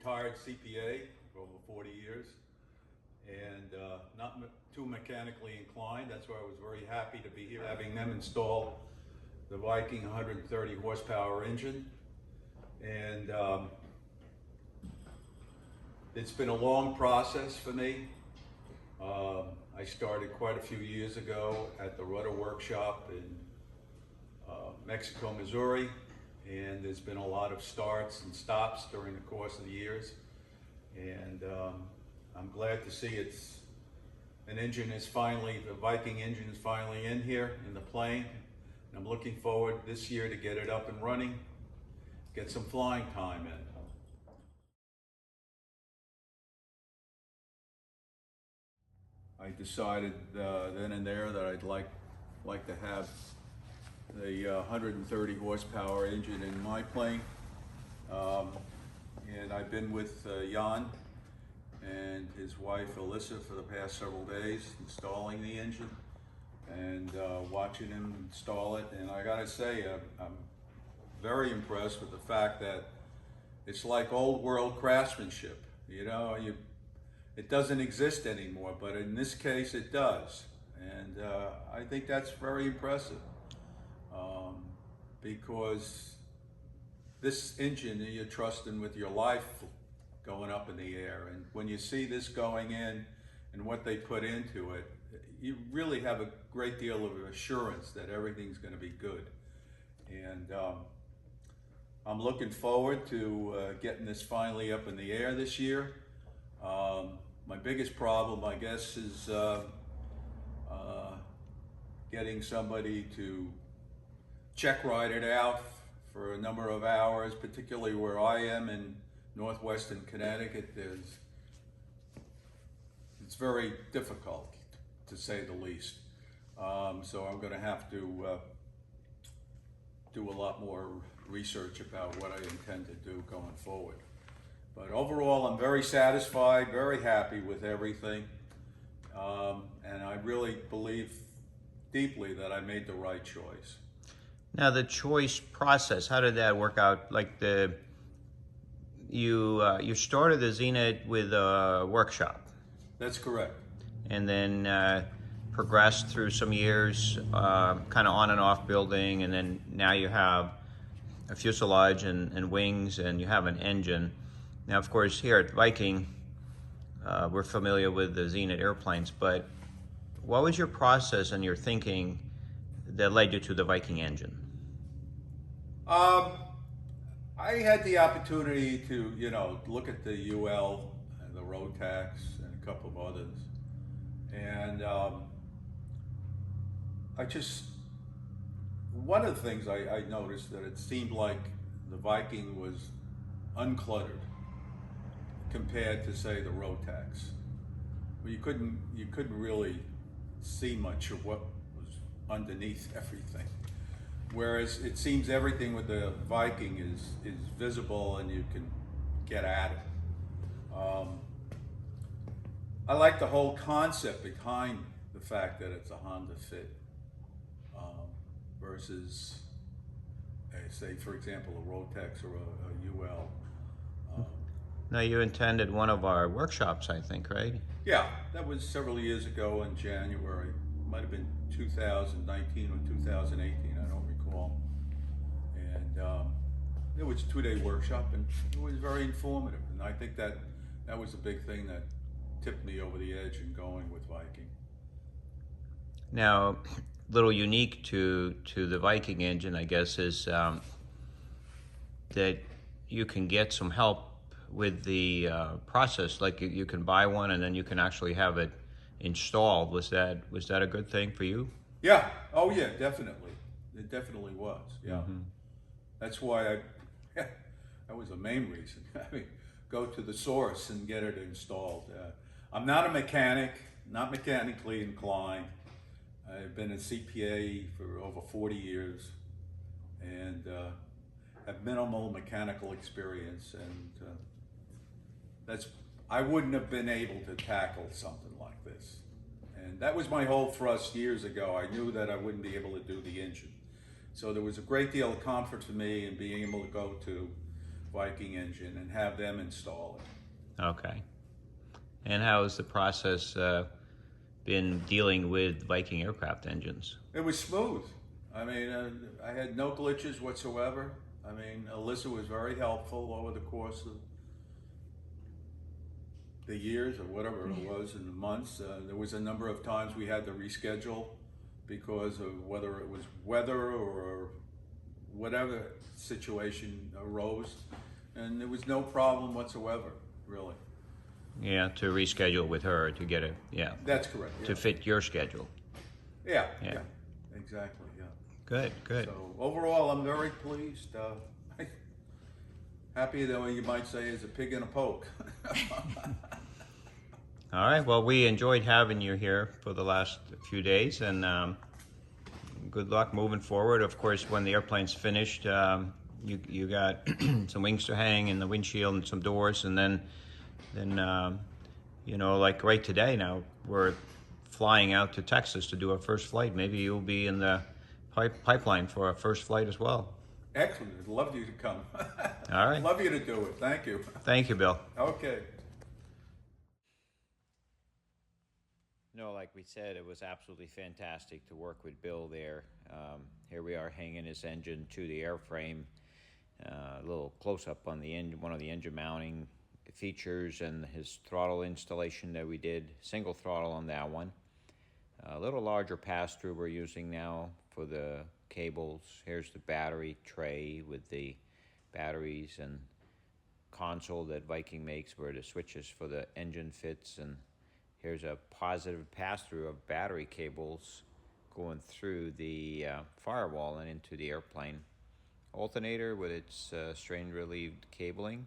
retired CPA for over 40 years and not too mechanically inclined. That's why I was very happy to be here having them install the Viking 130 horsepower engine. And it's been a long process for me. I started quite a few years ago at the Rudder Workshop in Mexico, Missouri, and there's been a lot of starts and stops during the course of the years. And I'm glad to see the Viking engine is finally in here in the plane. And I'm looking forward this year to get it up and running, get some flying time in. I decided then and there that I'd like to have the 130 horsepower engine in my plane. And I've been with Jan and his wife Alyssa for the past several days installing the engine and watching him install it. And I gotta say, I'm very impressed with the fact that it's like old world craftsmanship. You know, it doesn't exist anymore, but in this case it does. And I think that's very impressive because this engine you're trusting with your life going up in the air. And when you see this going in and what they put into it, you really have a great deal of assurance that everything's going to be good. And I'm looking forward to getting this finally up in the air this year. My biggest problem, I guess, is getting somebody to check ride it out for a number of hours, particularly where I am in northwestern Connecticut. It's very difficult, to say the least. So I'm going to have to do a lot more research about what I intend to do going forward. But overall, I'm very satisfied, very happy with everything. And I really believe deeply that I made the right choice. Now, the choice process, how did that work out? Like you started the Zenith with a workshop. That's correct. And then progressed through some years, kind of on and off building, and then now you have a fuselage and wings, and you have an engine. Now, of course, here at Viking, we're familiar with the Zenith airplanes, but what was your process and your thinking that led you to the Viking engine? I had the opportunity to, look at the UL and the Rotax and a couple of others. And one of the things I noticed that it seemed like the Viking was uncluttered compared to, say, the Rotax. Well, you couldn't really see much of what was underneath everything. Whereas it seems everything with the Viking is visible and you can get at it. I like the whole concept behind the fact that it's a Honda Fit versus, say, for example, a Rotax or a UL. Now, you attended one of our workshops, I think, right? Yeah, that was several years ago in January. Might have been 2019 or 2018, I don't recall. And it was a 2-day workshop, and it was very informative. And I think that was a big thing that tipped me over the edge in going with Viking. Now, a little unique to the Viking engine, I guess, is that you can get some help with the process. Like you can buy one and then you can actually have it installed. Was that a good thing for you? Yeah. Oh yeah, definitely. It definitely was. Yeah. Mm-hmm. That's why that was the main reason. I mean, go to the source and get it installed. I'm not a mechanic, not mechanically inclined. I've been a CPA for over 40 years and have minimal mechanical experience, and I wouldn't have been able to tackle something like this. And that was my whole thrust years ago. I knew that I wouldn't be able to do the engine. So there was a great deal of comfort for me in being able to go to Viking engine and have them install it. Okay. And how has the process been dealing with Viking aircraft engines? It was smooth. I mean, I had no glitches whatsoever. I mean, Alyssa was very helpful over the course of the years or whatever it was and the months. There was a number of times we had to reschedule because of whether it was weather or whatever situation arose. And there was no problem whatsoever, really. Yeah, to reschedule with her to get it, yeah, That's correct. Yeah. to fit your schedule. Yeah, Yeah. yeah, exactly, yeah. Good, good. So overall, I'm very pleased. Happy that you might say is a pig in a poke. All right, well, we enjoyed having you here for the last few days, and good luck moving forward. Of course, when the airplane's finished, you got some wings to hang and the windshield and some doors, and then you know, like right today now, we're flying out to Texas to do our first flight. Maybe you'll be in the pipeline for our first flight as well. Excellent. I'd love you to come. All right. Love you to do it. Thank you. Thank you, Bill. Okay. No, like we said, it was absolutely fantastic to work with Bill there. Here we are hanging his engine to the airframe. A little close-up on the engine, one of the engine mounting features, and his throttle installation that we did. Single throttle on that one. A little larger pass-through we're using now for the cables. Here's the battery tray with the batteries and console that Viking makes where the switches for the engine fits, and here's a positive pass-through of battery cables going through the firewall and into the airplane. Alternator with its strain-relieved cabling.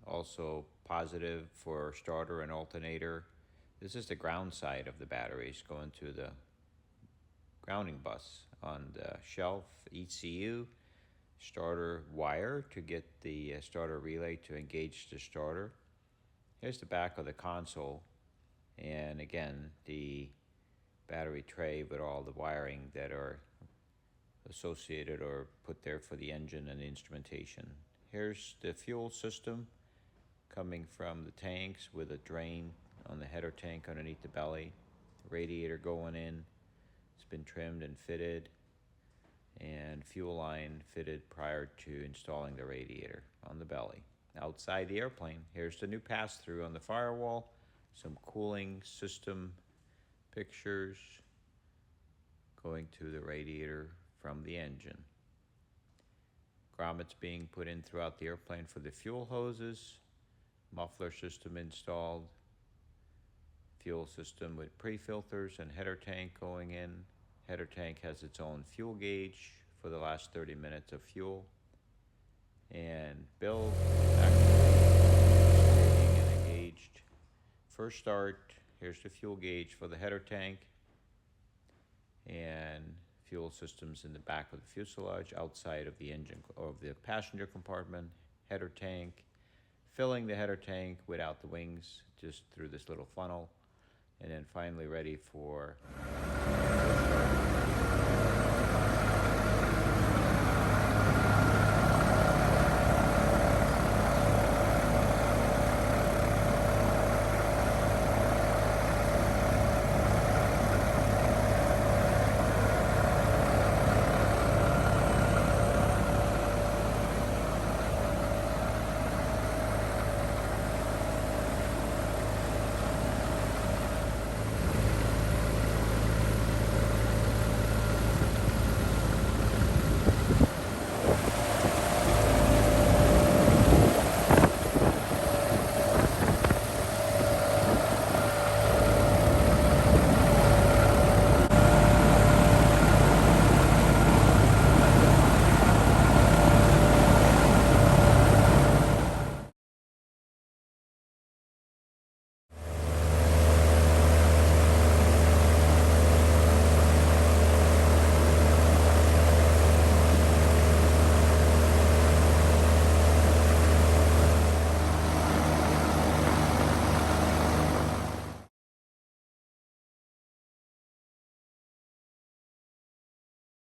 Also positive for starter and alternator. This is the ground side of the batteries going to the grounding bus. On the shelf, ECU, starter wire to get the starter relay to engage the starter. Here's the back of the console. And again, the battery tray with all the wiring that are associated or put there for the engine and the instrumentation. Here's the fuel system coming from the tanks with a drain on the header tank underneath the belly. Radiator going in. It's been trimmed and fitted. And fuel line fitted prior to installing the radiator on the belly. Outside the airplane, here's the new pass-through on the firewall. Some cooling system pictures going to the radiator from the engine. Grommets being put in throughout the airplane for the fuel hoses. Muffler system installed. Fuel system with pre-filters and header tank going in. Header tank has its own fuel gauge for the last 30 minutes of fuel. And Bill actually and engaged. First start, here's the fuel gauge for the header tank. And fuel systems in the back of the fuselage, outside of the engine, of the passenger compartment, header tank, filling the header tank without the wings, just through this little funnel, and then finally ready for